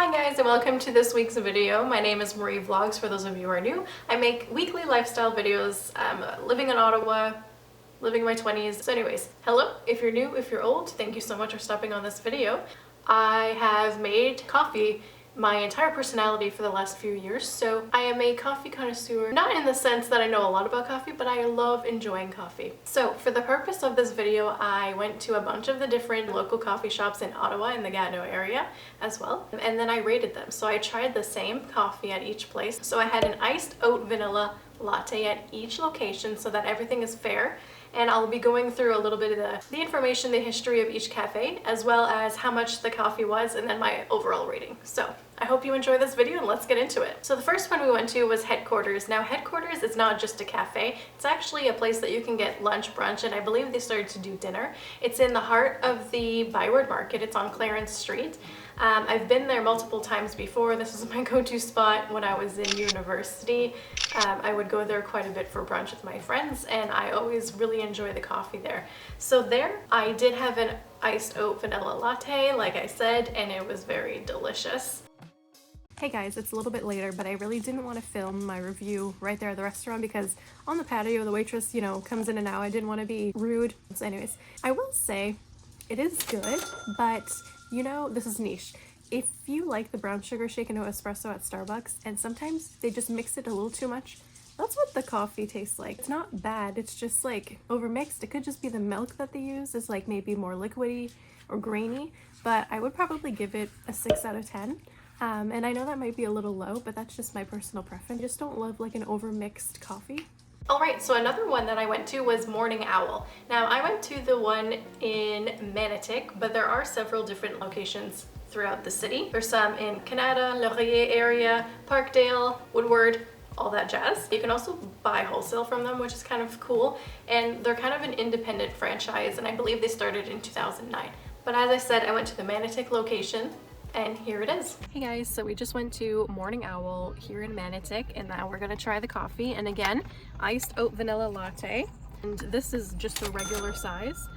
Hi guys and welcome to this week's video. My name is Marie Vlogs for those of you who are new. I make weekly lifestyle videos. I'm living in Ottawa, living my 20s. So anyways, hello, if you're new, if you're old, thank you so much for stopping on this video. I have made coffee my entire personality for the last few years, so I am a coffee connoisseur, not in the sense that I know a lot about coffee, but I love enjoying coffee. So for the purpose of this video, I went to a bunch of the different local coffee shops in Ottawa in the Gatineau area as well, and then I rated them. So I tried the same coffee at each place. So I had an iced oat vanilla latte at each location so that everything is fair, and I'll be going through a little bit of the information, the history of each cafe, as well as how much the coffee was, and then my overall rating. So I hope you enjoy this video and let's get into it. So the first one we went to was Headquarters. Now Headquarters is not just a cafe, it's actually a place that you can get lunch, brunch, and I believe they started to do dinner. It's in the heart of the Byward Market. It's on Clarence Street. I've been there multiple times before. This is my go-to spot when I was in university. I would go there quite a bit for brunch with my friends, and I always really enjoy the coffee there. So there, I did have an iced oat vanilla latte, like I said, and it was very delicious. Hey guys, it's a little bit later, but I really didn't want to film my review right there at the restaurant because on the patio, the waitress, you know, comes in and out. I didn't want to be rude. So anyways, I will say it is good, but you know, this is niche. If you like the brown sugar shaken to espresso at Starbucks, and sometimes they just mix it a little too much, that's what the coffee tastes like. It's not bad, it's just like overmixed. It could just be the milk that they use is like maybe more liquidy or grainy, but I would probably give it a 6 out of 10. And I know that might be a little low, but that's just my personal preference. I just don't love like an overmixed coffee. Alright, so another one that I went to was Morning Owl. Now I went to the one in Manotick, but there are several different locations throughout the city. There's some in Canada, Laurier area, Parkdale, Woodward, all that jazz. You can also buy wholesale from them, which is kind of cool, and they're kind of an independent franchise, and I believe they started in 2009. But as I said, I went to the Manotick location, and here it is. Hey guys, so we just went to Morning Owl here in Manotick, and now we're gonna try the coffee. And again, iced oat vanilla latte, and this is just a regular size.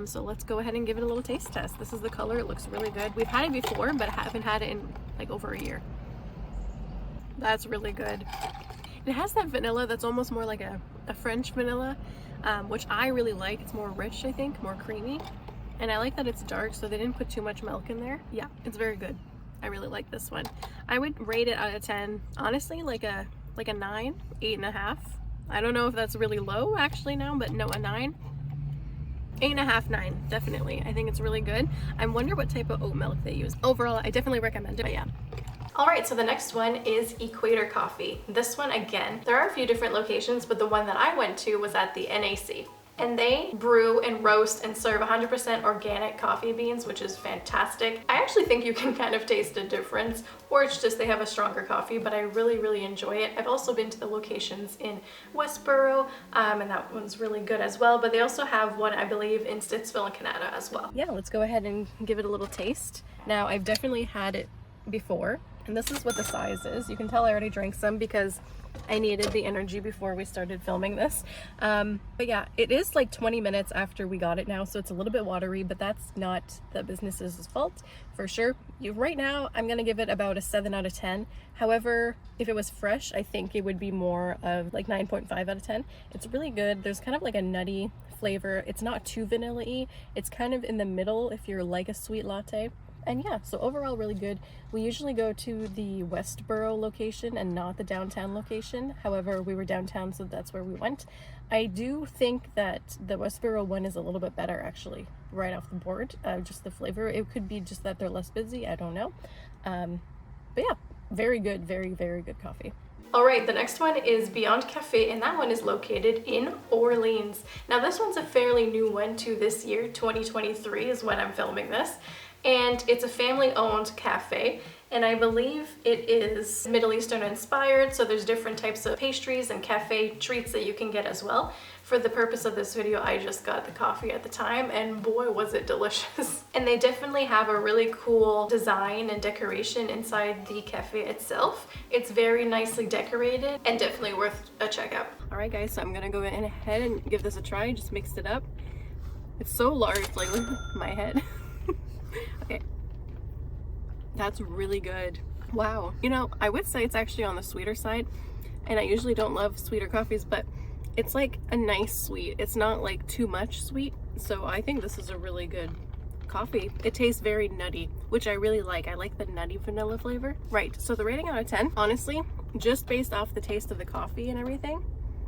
So let's go ahead and give it a little taste test. This is the color. It looks really good. We've had it before, but haven't had it in like over a year. That's really good. It has that vanilla that's almost more like a French vanilla, which I really like. It's more rich, I think, more creamy. And I like that it's dark, so they didn't put too much milk in there. Yeah, it's very good. I really like this one. I would rate it out of 10, honestly, like a 9, 8.5. I don't know if that's really low actually now, but no, a 9. 8.5, 9, definitely. I think it's really good. I wonder what type of oat milk they use. Overall, I definitely recommend it, but yeah. Alright, so the next one is Equator Coffee. This one, again, there are a few different locations, but the one that I went to was at the NAC. And they brew and roast and serve 100% organic coffee beans, which is fantastic. I actually think you can kind of taste a difference, or it's just they have a stronger coffee, but I really, really enjoy it. I've also been to the locations in Westboro, and that one's really good as well, but they also have one, I believe, in Stittsville, Canada as well. Yeah, let's go ahead and give it a little taste. Now, I've definitely had it before, and this is what the size is. You can tell I already drank some because I needed the energy before we started filming this. But yeah, it is like 20 minutes after we got it now, so it's a little bit watery, but that's not the business's fault for sure. Right now, I'm gonna give it about a 7 out of 10. However, if it was fresh, I think it would be more of like 9.5 out of 10. It's really good. There's kind of like a nutty flavor. It's not too vanilla-y. It's kind of in the middle if you're like a sweet latte. And yeah, so overall really good. We usually go to the Westboro location and not the downtown location. However, we were downtown, so that's where we went. I do think that the Westboro one is a little bit better actually, right off the board. Just the flavor. It could be just that they're less busy, I don't know. But yeah, very good, very, very good coffee. Alright, the next one is Beyond Cafe, and that one is located in Orleans. Now this one's a fairly new one to this year, 2023 is when I'm filming this. And it's a family-owned cafe, and I believe it is Middle Eastern inspired, so there's different types of pastries and cafe treats that you can get as well. For the purpose of this video, I just got the coffee at the time, and boy was it delicious. And they definitely have a really cool design and decoration inside the cafe itself. It's very nicely decorated and definitely worth a check out. Alright guys, so I'm gonna go ahead and give this a try. Just mixed it up. It's so large, like look at my head. Okay. That's really good. Wow. You know, I would say it's actually on the sweeter side, and I usually don't love sweeter coffees, but it's like a nice sweet. It's not like too much sweet, so I think this is a really good coffee. It tastes very nutty, which I really like. I like the nutty vanilla flavor. Right, so the rating out of 10, honestly, just based off the taste of the coffee and everything,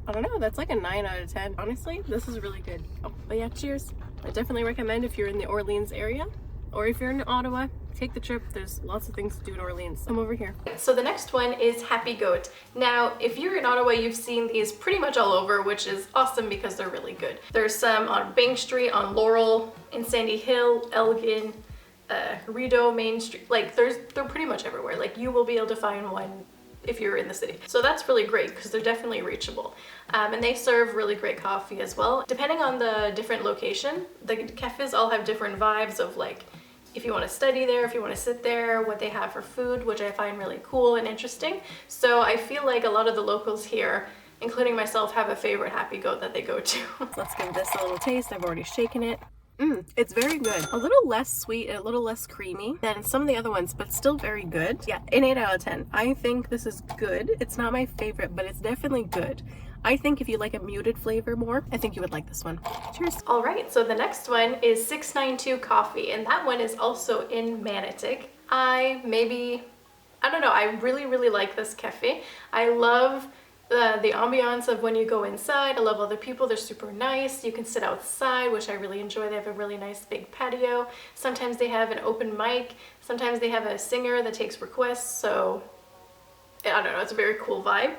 I don't know, that's like a 9 out of 10. Honestly, this is really good. Oh, but yeah, cheers. I definitely recommend if you're in the Orleans area, or if you're in Ottawa, take the trip. There's lots of things to do in Orleans. Come over here. So the next one is Happy Goat. Now, if you're in Ottawa, you've seen these pretty much all over, which is awesome because they're really good. There's some on Bank Street, on Laurel, in Sandy Hill, Elgin, Rideau, Main Street. Like they're pretty much everywhere. Like you will be able to find one if you're in the city. So that's really great because they're definitely reachable. And they serve really great coffee as well. Depending on the different location, the cafes all have different vibes of like, if you want to study there, if you want to sit there, what they have for food, which I find really cool and interesting. So I feel like a lot of the locals here, including myself, have a favorite Happy Goat that they go to. Let's give this a little taste. I've already shaken it. It's very good. A little less sweet and a little less creamy than some of the other ones, but still very good. Yeah, an 8 out of 10. I think this is good. It's not my favorite, but it's definitely good. I think if you like a muted flavor more, I think you would like this one. Cheers. All right, so the next one is 692 Coffee, and that one is also in Manotick. I don't know, I really like this cafe. I love the ambiance of when you go inside. I love all the people, they're super nice. You can sit outside, which I really enjoy. They have a really nice big patio. Sometimes they have an open mic. Sometimes they have a singer that takes requests, so I don't know, it's a very cool vibe.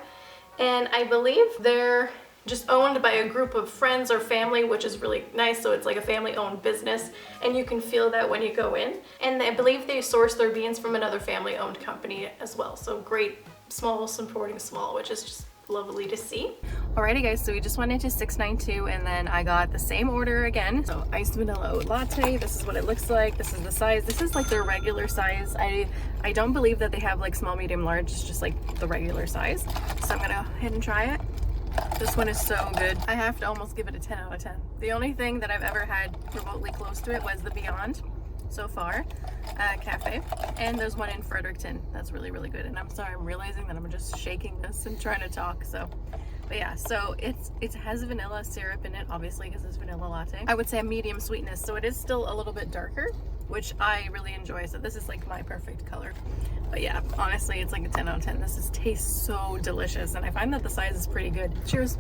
And I believe they're just owned by a group of friends or family, which is really nice. So it's like a family-owned business, and you can feel that when you go in. And I believe they source their beans from another family-owned company as well. So great, small supporting small, which is just lovely to see. Alrighty guys, so we just went into 692 and then I got the same order again. So iced vanilla oat latte. This is what it looks like. This is the size. This is like their regular size. I don't believe that they have like small, medium, large. It's just like the regular size. So I'm gonna go ahead and try it. This one is so good. I have to almost give it a 10 out of 10. The only thing that I've ever had remotely close to it was the Beyond so far cafe, and there's one in Fredericton that's really good. And I'm sorry, I'm realizing that I'm just shaking this and trying to talk. So but yeah, so it has vanilla syrup in it, obviously, because it's vanilla latte. I would say a medium sweetness, so it is still a little bit darker, which I really enjoy. So this is like my perfect color. But yeah, honestly, it's like a 10 out of 10. This tastes so delicious, and I find that the size is pretty good. Cheers.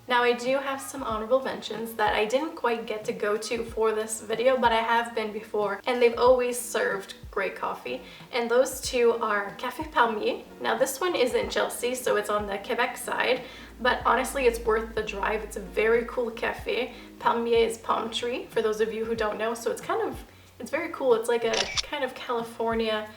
Now I do have some honorable mentions that I didn't quite get to go to for this video, but I have been before, and they've always served great coffee. And those two are Café Palmier. Now this one is in Chelsea, so it's on the Quebec side, but honestly it's worth the drive. It's a very cool cafe. Palmier is palm tree, for those of you who don't know, so it's very cool. It's like a kind of California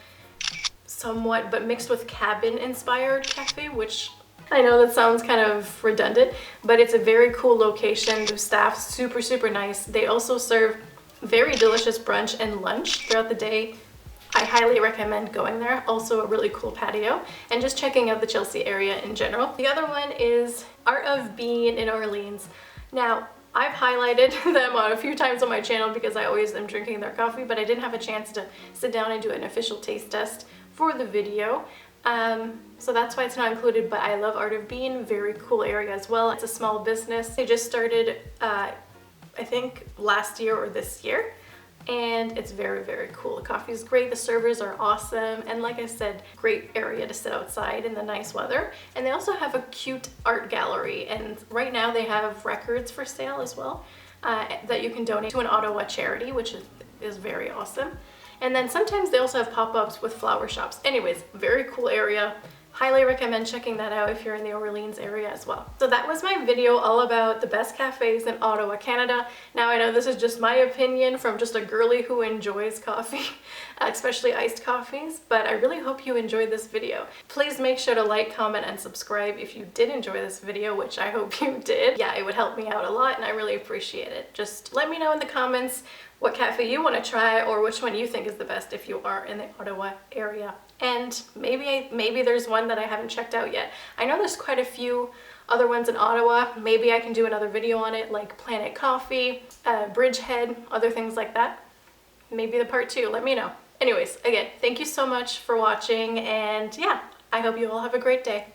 somewhat, but mixed with cabin inspired cafe, which I know that sounds kind of redundant, but it's a very cool location. The staff's super nice. They also serve very delicious brunch and lunch throughout the day. I highly recommend going there. Also a really cool patio, and just checking out the Chelsea area in general. The other one is Art of Bean in Orleans. Now, I've highlighted them a few times on my channel because I always am drinking their coffee, but I didn't have a chance to sit down and do an official taste test for the video. So that's why it's not included, but I love Art of Bean. Very cool area as well. It's a small business. They just started, I think last year or this year, and it's very cool. The coffee is great. The servers are awesome. And like I said, great area to sit outside in the nice weather. And they also have a cute art gallery. And right now they have records for sale as well, that you can donate to an Ottawa charity, which is very awesome. And then sometimes they also have pop-ups with flower shops. Anyways, very cool area. Highly recommend checking that out if you're in the Orleans area as well. So that was my video all about the best cafes in Ottawa, Canada. Now I know this is just my opinion from just a girly who enjoys coffee, especially iced coffees, but I really hope you enjoyed this video. Please make sure to like, comment, and subscribe if you did enjoy this video, which I hope you did. Yeah, it would help me out a lot and I really appreciate it. Just let me know in the comments what cafe you want to try, or which one you think is the best if you are in the Ottawa area. And maybe there's one that I haven't checked out yet. I know there's quite a few other ones in Ottawa. Maybe I can do another video on it, like Planet Coffee, Bridgehead, other things like that. Maybe the part 2, let me know. Anyways, again, thank you so much for watching, and yeah, I hope you all have a great day.